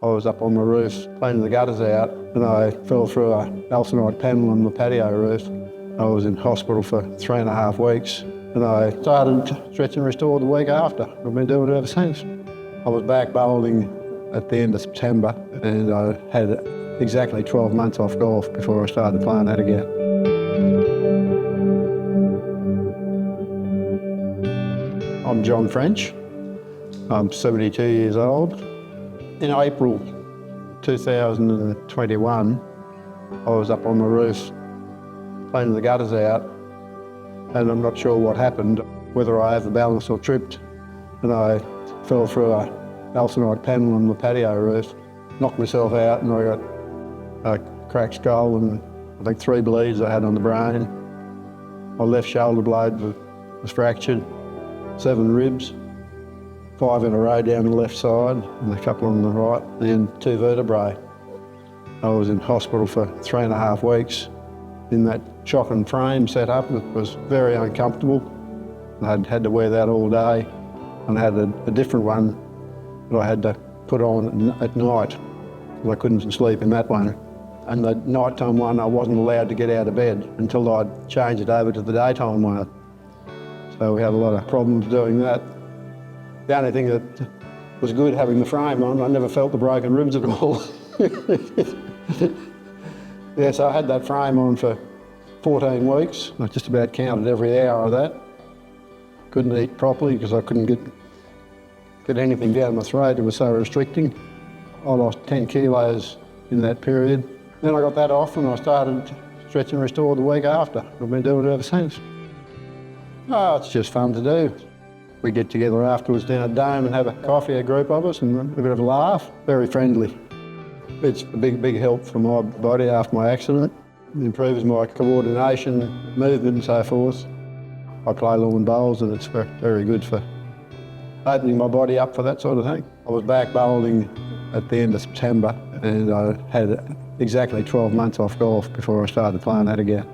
I was up on the roof cleaning the gutters out and I fell through a E𝐸𝐚𝐢𝐥 panel on the patio roof. I was in hospital for 3.5 weeks and I started stretch and restore the week after. I've been doing it ever since. I was back bowling at the end of September and I had exactly 12 months off golf before I started playing that again. I'm John French. I'm 72 years old. In April 2021, I was up on the roof cleaning the gutters out and I'm not sure what happened, whether I overbalanced or tripped, and I fell through a E𝐸𝐚𝐢𝐥 panel on the patio roof, knocked myself out and I got a cracked skull and I think 3 bleeds I had on the brain. My left shoulder blade was fractured, 7 ribs, 5 in a row down the left side and a couple on the right, and 2 vertebrae. I was in hospital for 3.5 weeks in that shock and frame set up. It was very uncomfortable. I'd had to wear that all day and I had a different one that I had to put on at night because I couldn't sleep in that one. And the nighttime one, I wasn't allowed to get out of bed until I'd changed it over to the daytime one. So we had a lot of problems doing that. The only thing that was good having the frame on, I never felt the broken ribs at all. Yeah, so I had that frame on for 14 weeks. I just about counted every hour of that. Couldn't eat properly because I couldn't get anything down my throat. It was so restricting. I lost 10 kilos in that period. Then I got that off and I started stretch and restore the week after. I've been doing it ever since. Oh, it's just fun to do. We get together afterwards down at Dome and have a coffee, a group of us, and a bit of a laugh. Very friendly. It's a big help for my body after my accident. It improves my coordination, movement and so forth. I play lawn bowls and it's very good for opening my body up for that sort of thing. I was back bowling at the end of September and I had exactly 12 months off golf before I started playing that again.